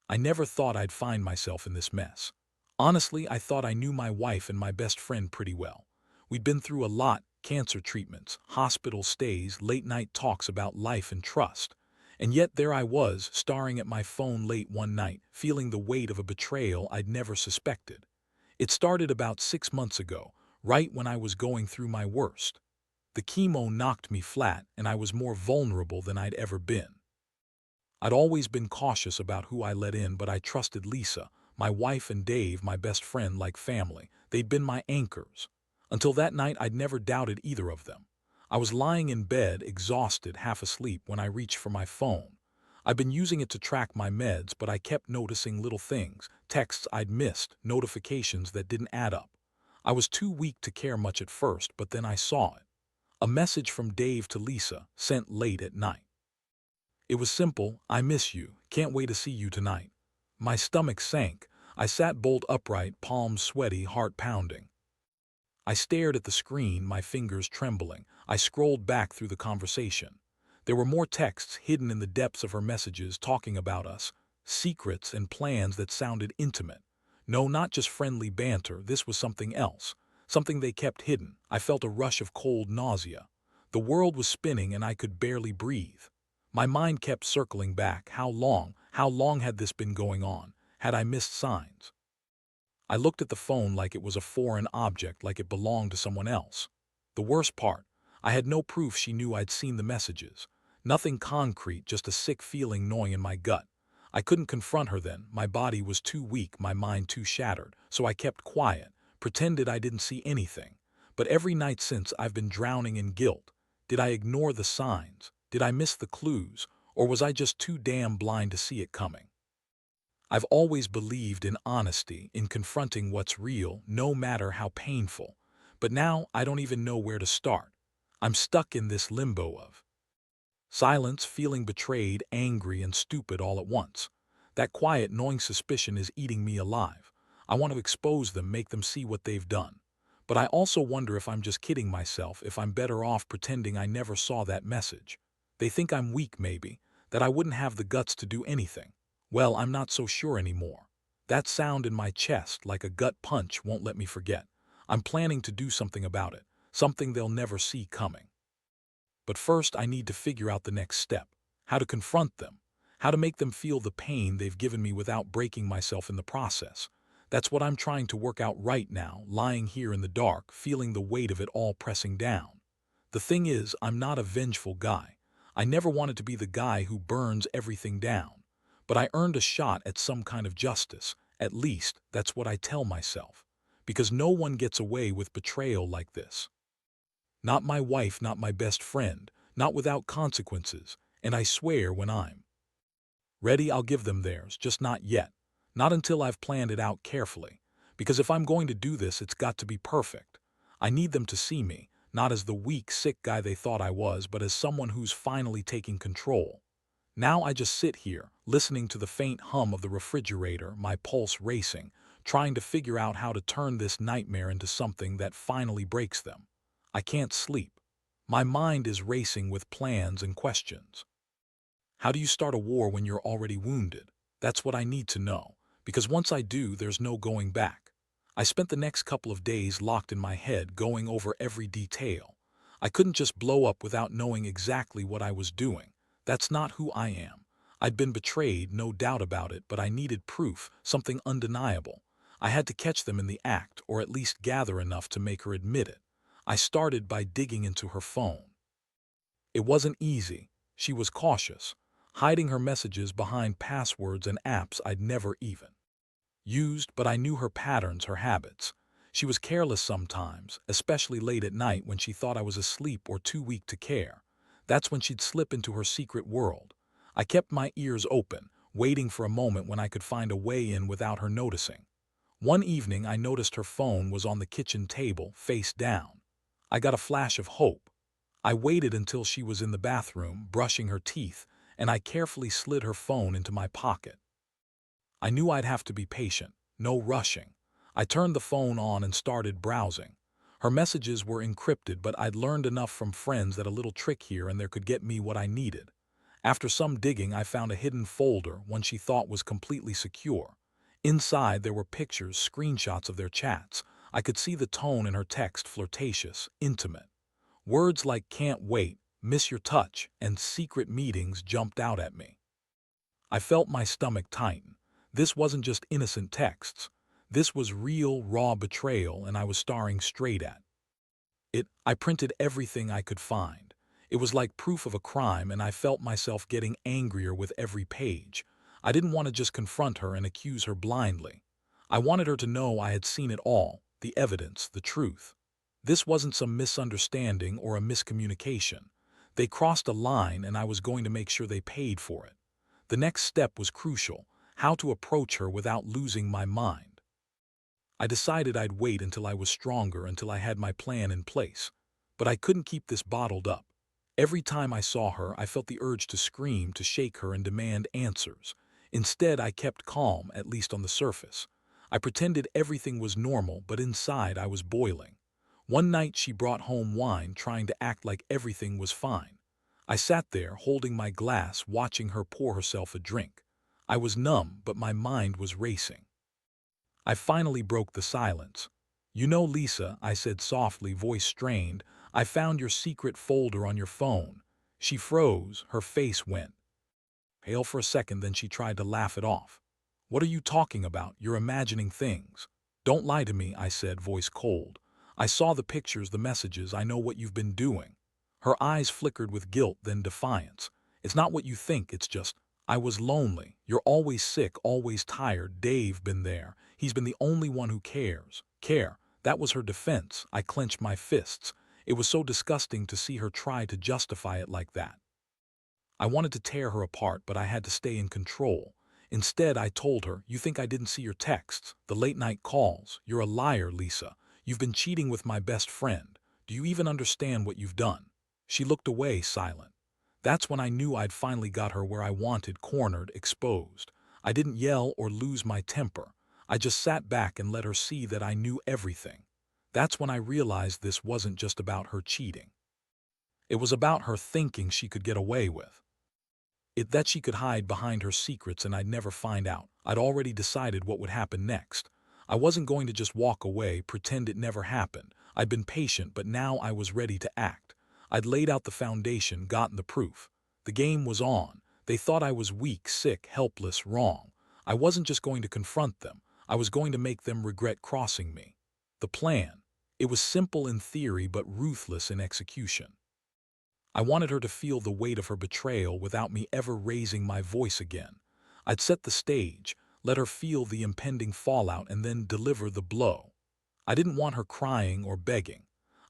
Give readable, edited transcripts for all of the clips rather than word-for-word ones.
I never thought I'd find myself in this mess. Honestly, I thought I knew my wife and my best friend pretty well. We'd been through a lot: cancer treatments, hospital stays, late-night talks about life and trust. And yet there I was, staring at my phone late one night, feeling the weight of a betrayal I'd never suspected. It started about 6 months ago, right when I was going through my worst. The chemo knocked me flat, and I was more vulnerable than I'd ever been. I'd always been cautious about who I let in, but I trusted Lisa, my wife, and Dave, my best friend, like family. They'd been my anchors. Until that night, I'd never doubted either of them. I was lying in bed, exhausted, half asleep, when I reached for my phone. I'd been using it to track my meds, but I kept noticing little things: texts I'd missed, notifications that didn't add up. I was too weak to care much at first, but then I saw it. A message from Dave to Lisa, sent late at night. It was simple: "I miss you. Can't wait to see you tonight." My stomach sank. I sat bolt upright, palms sweaty, heart pounding. I stared at the screen, my fingers trembling. I scrolled back through the conversation. There were more texts hidden in the depths of her messages, talking about us, secrets and plans that sounded intimate. No, not just friendly banter. This was something else, something they kept hidden. I felt a rush of cold nausea. The world was spinning and I could barely breathe. My mind kept circling back. How long? How long had this been going on? Had I missed signs? I looked at the phone like it was a foreign object, like it belonged to someone else. The worst part, I had no proof she knew I'd seen the messages. Nothing concrete, just a sick feeling gnawing in my gut. I couldn't confront her then. My body was too weak, my mind too shattered. So I kept quiet, pretended I didn't see anything. But every night since, I've been drowning in guilt. Did I ignore the signs? Did I miss the clues? Or was I just too damn blind to see it coming? I've always believed in honesty, in confronting what's real, no matter how painful. But now I don't even know where to start. I'm stuck in this limbo of silence, feeling betrayed, angry, and stupid all at once. That quiet, gnawing suspicion is eating me alive. I want to expose them, make them see what they've done. But I also wonder if I'm just kidding myself, if I'm better off pretending I never saw that message. They think I'm weak, maybe, that I wouldn't have the guts to do anything. Well, I'm not so sure anymore. That sound in my chest, like a gut punch, won't let me forget. I'm planning to do something about it, something they'll never see coming. But first, I need to figure out the next step: how to confront them, how to make them feel the pain they've given me without breaking myself in the process. That's what I'm trying to work out right now, lying here in the dark, feeling the weight of it all pressing down. The thing is, I'm not a vengeful guy. I never wanted to be the guy who burns everything down. But I earned a shot at some kind of justice. At least, that's what I tell myself. Because no one gets away with betrayal like this. Not my wife, not my best friend, not without consequences. And I swear, when I'm ready, I'll give them theirs, just not yet. Not until I've planned it out carefully. Because if I'm going to do this, it's got to be perfect. I need them to see me, not as the weak, sick guy they thought I was, but as someone who's finally taking control. Now I just sit here, listening to the faint hum of the refrigerator, my pulse racing, trying to figure out how to turn this nightmare into something that finally breaks them. I can't sleep. My mind is racing with plans and questions. How do you start a war when you're already wounded? That's what I need to know, because once I do, there's no going back. I spent the next couple of days locked in my head, going over every detail. I couldn't just blow up without knowing exactly what I was doing. That's not who I am. I'd been betrayed, no doubt about it, but I needed proof, something undeniable. I had to catch them in the act, or at least gather enough to make her admit it. I started by digging into her phone. It wasn't easy. She was cautious, hiding her messages behind passwords and apps I'd never even used, but I knew her patterns, her habits. She was careless sometimes, especially late at night when she thought I was asleep or too weak to care. That's when she'd slip into her secret world. I kept my ears open, waiting for a moment when I could find a way in without her noticing. One evening, I noticed her phone was on the kitchen table, face down. I got a flash of hope. I waited until she was in the bathroom, brushing her teeth, and I carefully slid her phone into my pocket. I knew I'd have to be patient, no rushing. I turned the phone on and started browsing. Her messages were encrypted, but I'd learned enough from friends that a little trick here and there could get me what I needed. After some digging, I found a hidden folder, one she thought was completely secure. Inside, there were pictures, screenshots of their chats. I could see the tone in her text, flirtatious, intimate. Words like "can't wait," "miss your touch," and "secret meetings" jumped out at me. I felt my stomach tighten. This wasn't just innocent texts. This was real, raw betrayal, and I was staring straight at it. I printed everything I could find. It was like proof of a crime, and I felt myself getting angrier with every page. I didn't want to just confront her and accuse her blindly. I wanted her to know I had seen it all, the evidence, the truth. This wasn't some misunderstanding or a miscommunication. They crossed a line, and I was going to make sure they paid for it. The next step was crucial: how to approach her without losing my mind. I decided I'd wait until I was stronger, until I had my plan in place. But I couldn't keep this bottled up. Every time I saw her, I felt the urge to scream, to shake her and demand answers. Instead, I kept calm, at least on the surface. I pretended everything was normal, but inside I was boiling. One night she brought home wine, trying to act like everything was fine. I sat there, holding my glass, watching her pour herself a drink. I was numb, but my mind was racing. I finally broke the silence. "You know, Lisa," I said softly, voice strained, "I found your secret folder on your phone." She froze, her face went pale for a second, then she tried to laugh it off. "What are you talking about? You're imagining things." "Don't lie to me," I said, voice cold. "I saw the pictures, the messages, I know what you've been doing." Her eyes flickered with guilt, then defiance. "It's not what you think, it's just, I was lonely. You're always sick, always tired. Dave been there. He's been the only one who cares." Care. That was her defense. I clenched my fists. It was so disgusting to see her try to justify it like that. I wanted to tear her apart, but I had to stay in control. Instead, I told her, "You think I didn't see your texts, the late-night calls? You're a liar, Lisa. You've been cheating with my best friend. Do you even understand what you've done?" She looked away, silent. That's when I knew I'd finally got her where I wanted, cornered, exposed. I didn't yell or lose my temper. I just sat back and let her see that I knew everything. That's when I realized this wasn't just about her cheating. It was about her thinking she could get away with it, that she could hide behind her secrets and I'd never find out. I'd already decided what would happen next. I wasn't going to just walk away, pretend it never happened. I'd been patient, but now I was ready to act. I'd laid out the foundation, gotten the proof. The game was on. They thought I was weak, sick, helpless, wrong. I wasn't just going to confront them. I was going to make them regret crossing me. The plan. It was simple in theory, but ruthless in execution. I wanted her to feel the weight of her betrayal without me ever raising my voice again. I'd set the stage, let her feel the impending fallout, and then deliver the blow. I didn't want her crying or begging.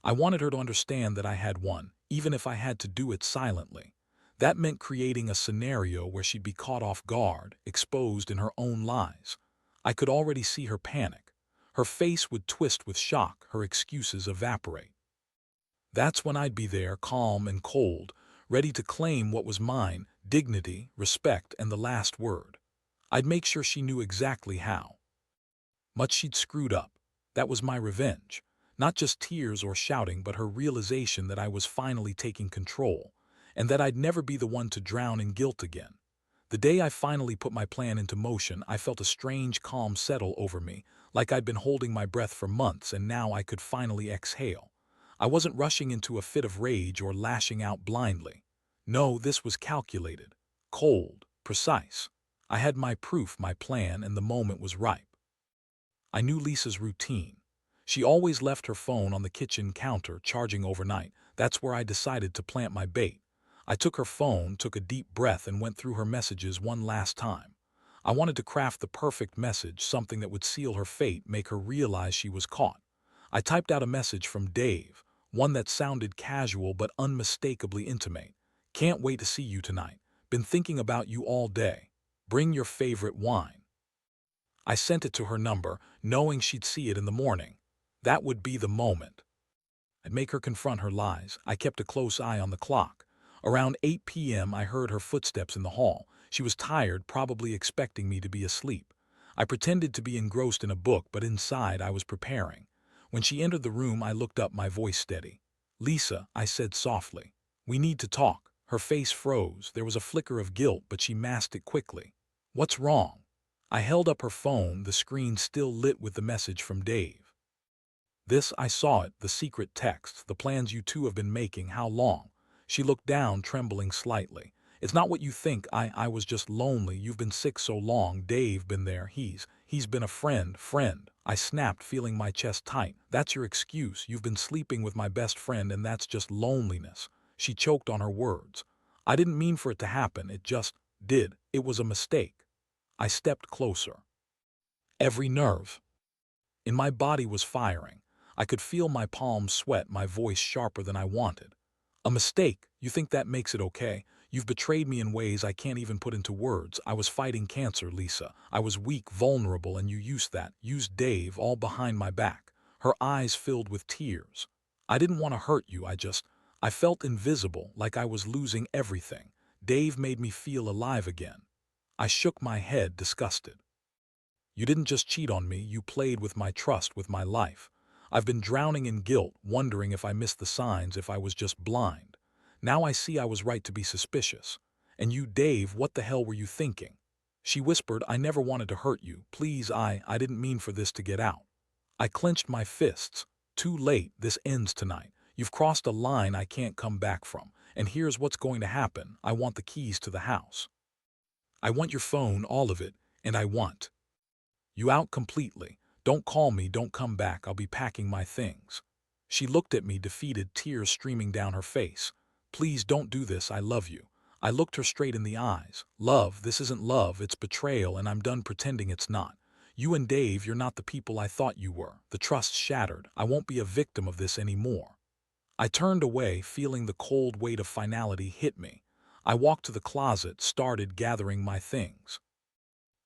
I wanted her to understand that I had won, even if I had to do it silently. That meant creating a scenario where she'd be caught off guard, exposed in her own lies. I could already see her panic. Her face would twist with shock, her excuses evaporate. That's when I'd be there, calm and cold, ready to claim what was mine: dignity, respect, and the last word. I'd make sure she knew exactly how much she'd screwed up. That was my revenge. Not just tears or shouting, but her realization that I was finally taking control, and that I'd never be the one to drown in guilt again. The day I finally put my plan into motion, I felt a strange calm settle over me, like I'd been holding my breath for months, and now I could finally exhale. I wasn't rushing into a fit of rage or lashing out blindly. No, this was calculated, cold, precise. I had my proof, my plan, and the moment was ripe. I knew Lisa's routine. She always left her phone on the kitchen counter, charging overnight. That's where I decided to plant my bait. I took her phone, took a deep breath, and went through her messages one last time. I wanted to craft the perfect message, something that would seal her fate, make her realize she was caught. I typed out a message from Dave, one that sounded casual but unmistakably intimate. "Can't wait to see you tonight. Been thinking about you all day. Bring your favorite wine." I sent it to her number, knowing she'd see it in the morning. That would be the moment. I'd make her confront her lies. I kept a close eye on the clock. Around 8 p.m. I heard her footsteps in the hall. She was tired, probably expecting me to be asleep. I pretended to be engrossed in a book, but inside I was preparing. When she entered the room, I looked up, my voice steady. "Lisa," I said softly, "we need to talk." Her face froze. There was a flicker of guilt, but she masked it quickly. What's wrong? I held up her phone, the screen still lit with the message from Dave. This, I saw it, the secret text, the plans you two have been making, how long? She looked down, trembling slightly. It's not what you think, I was just lonely, you've been sick so long, Dave been there, he's been a friend. I snapped, feeling my chest tight. That's your excuse, you've been sleeping with my best friend and that's just loneliness. She choked on her words. I didn't mean for it to happen, it just did. It was a mistake. I stepped closer. Every nerve in my body was firing. I could feel my palms sweat, my voice sharper than I wanted. A mistake? You think that makes it okay? You've betrayed me in ways I can't even put into words. I was fighting cancer, Lisa. I was weak, vulnerable, and you used Dave, all behind my back. Her eyes filled with tears. I didn't want to hurt you, I felt invisible, like I was losing everything. Dave made me feel alive again. I shook my head, disgusted. You didn't just cheat on me, you played with my trust, with my life. I've been drowning in guilt, wondering if I missed the signs, if I was just blind. Now I see I was right to be suspicious. And you, Dave, what the hell were you thinking? She whispered, I never wanted to hurt you. Please, I didn't mean for this to get out. I clenched my fists. Too late, this ends tonight. You've crossed a line I can't come back from. And here's what's going to happen. I want the keys to the house. I want your phone, all of it, and I want you out completely. Don't call me, don't come back, I'll be packing my things. She looked at me, defeated, tears streaming down her face. Please don't do this, I love you. I looked her straight in the eyes. Love, this isn't love, it's betrayal, and I'm done pretending it's not. You and Dave, you're not the people I thought you were. The trust's shattered. I won't be a victim of this anymore. I turned away, feeling the cold weight of finality hit me. I walked to the closet, started gathering my things.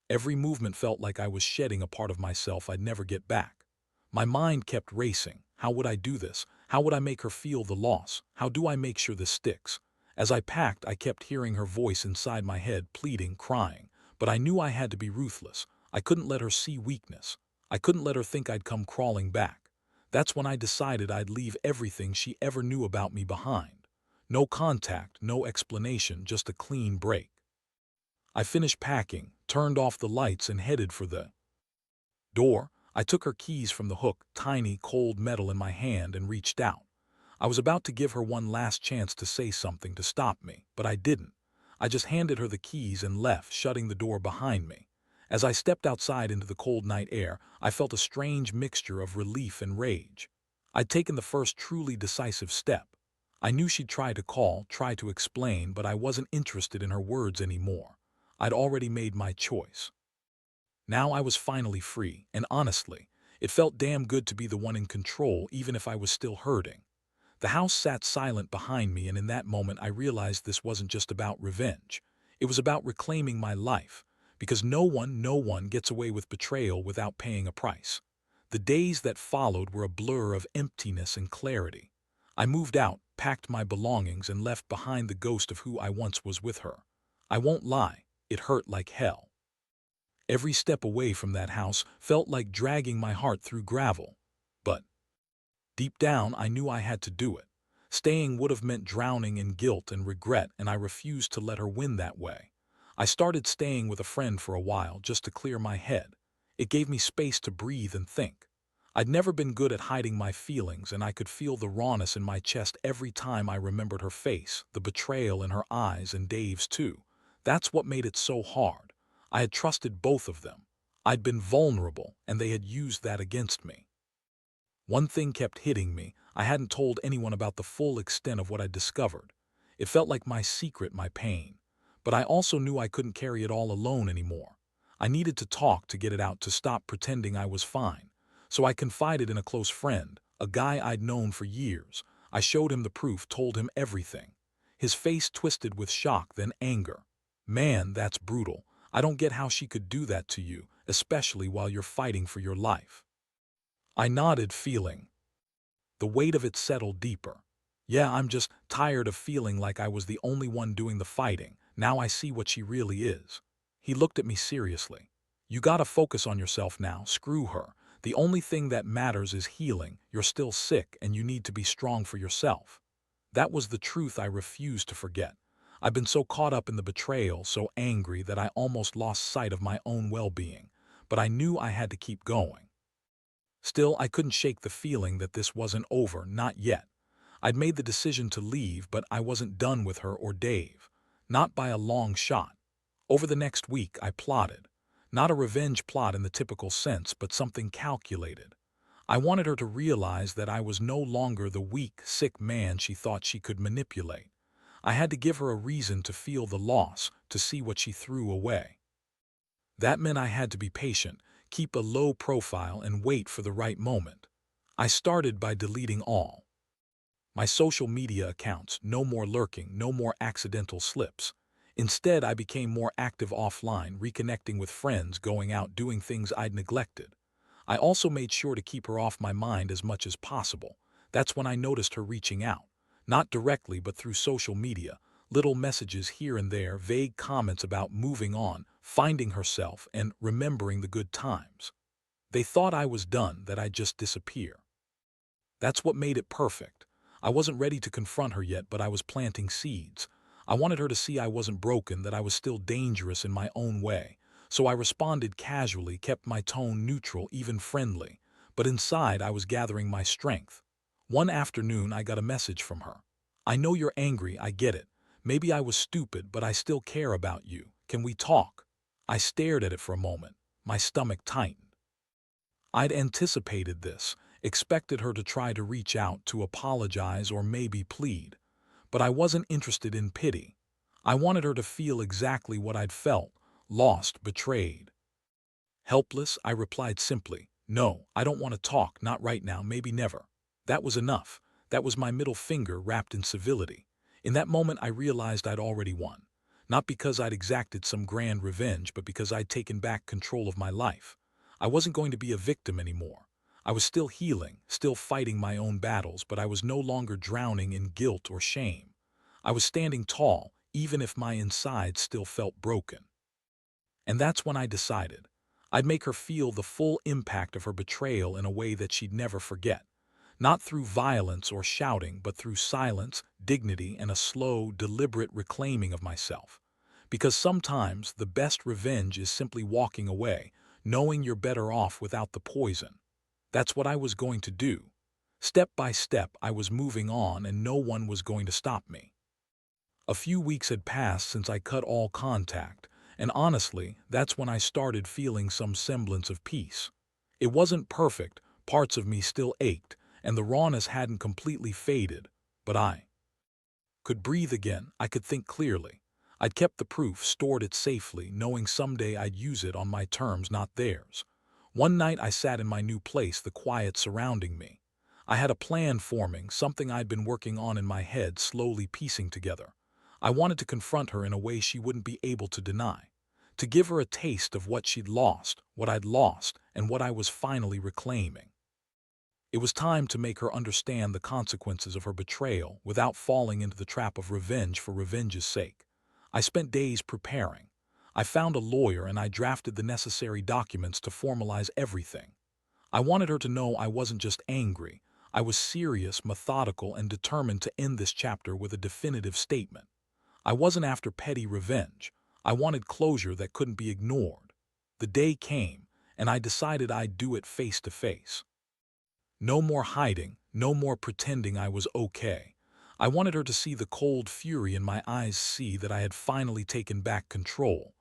Every movement felt like I was shedding a part of myself I'd never get back. My mind kept racing. How would I do this? How would I make her feel the loss? How do I make sure this sticks? As I packed, I kept hearing her voice inside my head, pleading, crying. But I knew I had to be ruthless. I couldn't let her see weakness. I couldn't let her think I'd come crawling back. That's when I decided I'd leave everything she ever knew about me behind. No contact, no explanation, just a clean break. I finished packing, turned off the lights, and headed for the door. I took her keys from the hook, tiny, cold metal in my hand, and reached out. I was about to give her one last chance to say something, to stop me, but I didn't. I just handed her the keys and left, shutting the door behind me. As I stepped outside into the cold night air, I felt a strange mixture of relief and rage. I'd taken the first truly decisive step. I knew she'd try to call, try to explain, but I wasn't interested in her words anymore. I'd already made my choice. Now I was finally free, and honestly, it felt damn good to be the one in control, even if I was still hurting. The house sat silent behind me, and in that moment I realized this wasn't just about revenge. It was about reclaiming my life, because no one gets away with betrayal without paying a price. The days that followed were a blur of emptiness and clarity. I moved out, packed my belongings, and left behind the ghost of who I once was with her. I won't lie. It hurt like hell. Every step away from that house felt like dragging my heart through gravel. But deep down, I knew I had to do it. Staying would have meant drowning in guilt and regret, and I refused to let her win that way. I started staying with a friend for a while, just to clear my head. It gave me space to breathe and think. I'd never been good at hiding my feelings, and I could feel the rawness in my chest every time I remembered her face, the betrayal in her eyes, and Dave's too. That's what made it so hard. I had trusted both of them. I'd been vulnerable, and they had used that against me. One thing kept hitting me. I hadn't told anyone about the full extent of what I'd discovered. It felt like my secret, my pain. But I also knew I couldn't carry it all alone anymore. I needed to talk, to get it out, to stop pretending I was fine. So I confided in a close friend, a guy I'd known for years. I showed him the proof, told him everything. His face twisted with shock, then anger. Man, that's brutal. I don't get how she could do that to you, especially while you're fighting for your life. I nodded, feeling the weight of it settle deeper. Yeah, I'm just tired of feeling like I was the only one doing the fighting. Now I see what she really is. He looked at me seriously. You gotta focus on yourself now, screw her. The only thing that matters is healing. You're still sick, and you need to be strong for yourself. That was the truth I refused to forget. I've been so caught up in the betrayal, so angry that I almost lost sight of my own well-being, but I knew I had to keep going. Still, I couldn't shake the feeling that this wasn't over, not yet. I'd made the decision to leave, but I wasn't done with her or Dave. Not by a long shot. Over the next week, I plotted. Not a revenge plot in the typical sense, but something calculated. I wanted her to realize that I was no longer the weak, sick man she thought she could manipulate. I had to give her a reason to feel the loss, to see what she threw away. That meant I had to be patient, keep a low profile, and wait for the right moment. I started by deleting all my social media accounts, no more lurking, no more accidental slips. Instead, I became more active offline, reconnecting with friends, going out, doing things I'd neglected. I also made sure to keep her off my mind as much as possible. That's when I noticed her reaching out. Not directly, but through social media. Little messages here and there, vague comments about moving on, finding herself, and remembering the good times. They thought I was done, that I'd just disappear. That's what made it perfect. I wasn't ready to confront her yet, but I was planting seeds. I wanted her to see I wasn't broken, that I was still dangerous in my own way. So I responded casually, kept my tone neutral, even friendly. But inside, I was gathering my strength. One afternoon, I got a message from her. "I know you're angry, I get it. Maybe I was stupid, but I still care about you. Can we talk?" I stared at it for a moment. My stomach tightened. I'd anticipated this, expected her to try to reach out, to apologize or maybe plead. But I wasn't interested in pity. I wanted her to feel exactly what I'd felt: lost, betrayed. Helpless, I replied simply, "No, I don't want to talk, not right now, maybe never." That was enough. That was my middle finger wrapped in civility. In that moment, I realized I'd already won. Not because I'd exacted some grand revenge, but because I'd taken back control of my life. I wasn't going to be a victim anymore. I was still healing, still fighting my own battles, but I was no longer drowning in guilt or shame. I was standing tall, even if my insides still felt broken. And that's when I decided I'd make her feel the full impact of her betrayal in a way that she'd never forget. Not through violence or shouting, but through silence, dignity, and a slow, deliberate reclaiming of myself. Because sometimes the best revenge is simply walking away, knowing you're better off without the poison. That's what I was going to do. Step by step, I was moving on, and no one was going to stop me. A few weeks had passed since I cut all contact, and honestly, that's when I started feeling some semblance of peace. It wasn't perfect, parts of me still ached, and the rawness hadn't completely faded, but I could breathe again. I could think clearly. I'd kept the proof, stored it safely, knowing someday I'd use it on my terms, not theirs. One night I sat in my new place, the quiet surrounding me. I had a plan forming, something I'd been working on in my head, slowly piecing together. I wanted to confront her in a way she wouldn't be able to deny. To give her a taste of what she'd lost, what I'd lost, and what I was finally reclaiming. It was time to make her understand the consequences of her betrayal without falling into the trap of revenge for revenge's sake. I spent days preparing. I found a lawyer and I drafted the necessary documents to formalize everything. I wanted her to know I wasn't just angry. I was serious, methodical, and determined to end this chapter with a definitive statement. I wasn't after petty revenge. I wanted closure that couldn't be ignored. The day came, and I decided I'd do it face to face. No more hiding, no more pretending I was okay. I wanted her to see the cold fury in my eyes, see that I had finally taken back control.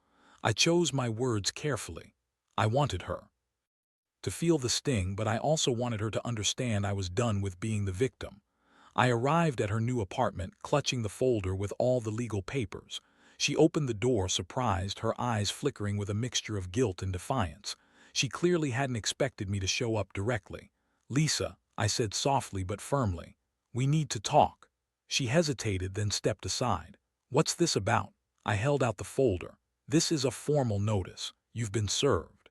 I chose my words carefully. I wanted her to feel the sting, but I also wanted her to understand I was done with being the victim. I arrived at her new apartment, clutching the folder with all the legal papers. She opened the door, surprised, her eyes flickering with a mixture of guilt and defiance. She clearly hadn't expected me to show up directly. "Lisa," I said softly but firmly, "we need to talk." She hesitated, then stepped aside. "What's this about?" I held out the folder. "This is a formal notice. You've been served.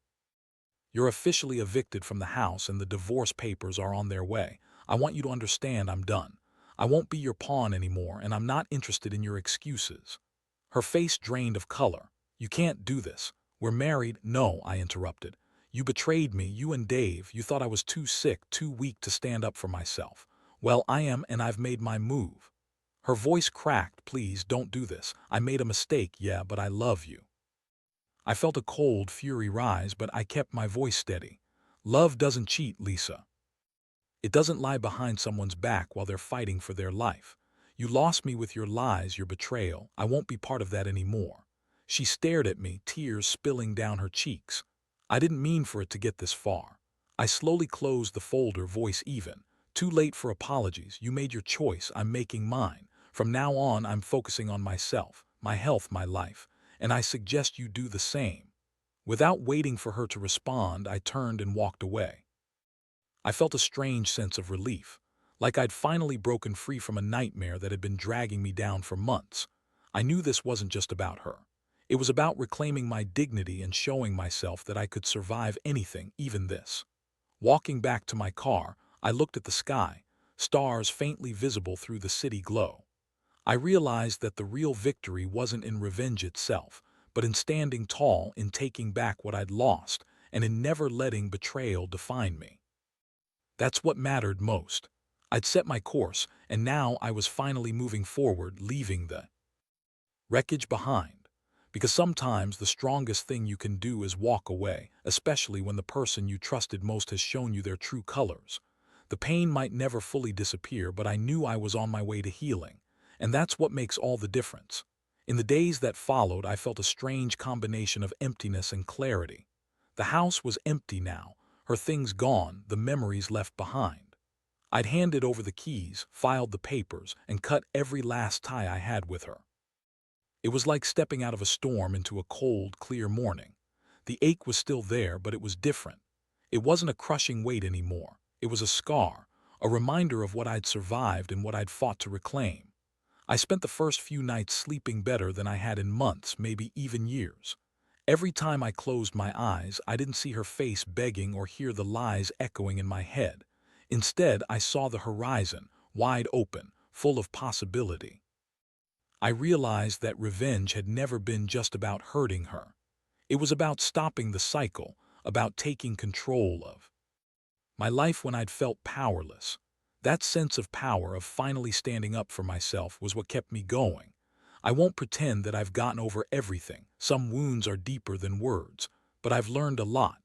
You're officially evicted from the house and the divorce papers are on their way. I want you to understand I'm done. I won't be your pawn anymore, and I'm not interested in your excuses." Her face drained of color. "You can't do this. We're married." "No," I interrupted. "You betrayed me, you and Dave. You thought I was too sick, too weak to stand up for myself. Well, I am, and I've made my move." Her voice cracked. "Please, don't do this. I made a mistake, yeah, but I love you." I felt a cold fury rise, but I kept my voice steady. "Love doesn't cheat, Lisa. It doesn't lie behind someone's back while they're fighting for their life. You lost me with your lies, your betrayal. I won't be part of that anymore." She stared at me, tears spilling down her cheeks. "I didn't mean for it to get this far." I slowly closed the folder, voice even. "Too late for apologies. You made your choice. I'm making mine. From now on, I'm focusing on myself, my health, my life. And I suggest you do the same." Without waiting for her to respond, I turned and walked away. I felt a strange sense of relief, like I'd finally broken free from a nightmare that had been dragging me down for months. I knew this wasn't just about her. It was about reclaiming my dignity and showing myself that I could survive anything, even this. Walking back to my car, I looked at the sky, stars faintly visible through the city glow. I realized that the real victory wasn't in revenge itself, but in standing tall, in taking back what I'd lost, and in never letting betrayal define me. That's what mattered most. I'd set my course, and now I was finally moving forward, leaving the wreckage behind. Because sometimes the strongest thing you can do is walk away, especially when the person you trusted most has shown you their true colors. The pain might never fully disappear, but I knew I was on my way to healing. And that's what makes all the difference. In the days that followed, I felt a strange combination of emptiness and clarity. The house was empty now, her things gone, the memories left behind. I'd handed over the keys, filed the papers, and cut every last tie I had with her. It was like stepping out of a storm into a cold, clear morning. The ache was still there, but it was different. It wasn't a crushing weight anymore. It was a scar, a reminder of what I'd survived and what I'd fought to reclaim. I spent the first few nights sleeping better than I had in months, maybe even years. Every time I closed my eyes, I didn't see her face begging or hear the lies echoing in my head. Instead, I saw the horizon, wide open, full of possibility. I realized that revenge had never been just about hurting her. It was about stopping the cycle, about taking control of my life when I'd felt powerless. That sense of power, of finally standing up for myself, was what kept me going. I won't pretend that I've gotten over everything. Some wounds are deeper than words, but I've learned a lot.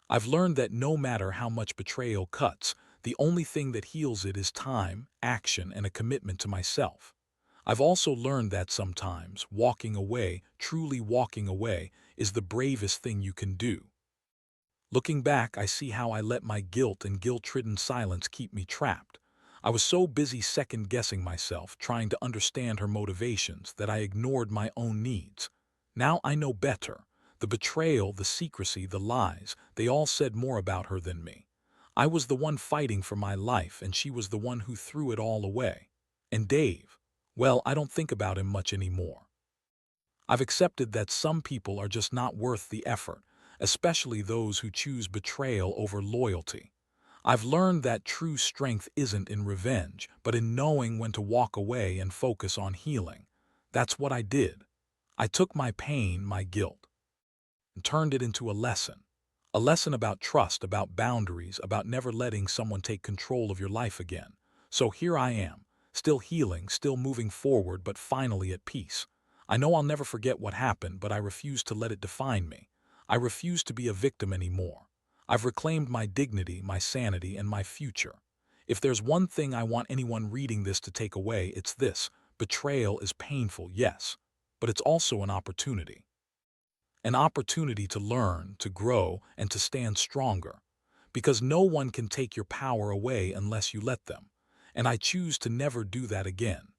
I've learned that no matter how much betrayal cuts, the only thing that heals it is time, action, and a commitment to myself. I've also learned that sometimes walking away, truly walking away, is the bravest thing you can do. Looking back, I see how I let my guilt and guilt-ridden silence keep me trapped. I was so busy second-guessing myself, trying to understand her motivations, that I ignored my own needs. Now I know better. The betrayal, the secrecy, the lies, they all said more about her than me. I was the one fighting for my life, and she was the one who threw it all away. And Dave, well, I don't think about him much anymore. I've accepted that some people are just not worth the effort, especially those who choose betrayal over loyalty. I've learned that true strength isn't in revenge, but in knowing when to walk away and focus on healing. That's what I did. I took my pain, my guilt, and turned it into a lesson. A lesson about trust, about boundaries, about never letting someone take control of your life again. So here I am, still healing, still moving forward, but finally at peace. I know I'll never forget what happened, but I refuse to let it define me. I refuse to be a victim anymore. I've reclaimed my dignity, my sanity, and my future. If there's one thing I want anyone reading this to take away, it's this: betrayal is painful, yes, but it's also an opportunity. An opportunity to learn, to grow, and to stand stronger. Because no one can take your power away unless you let them. And I choose to never do that again.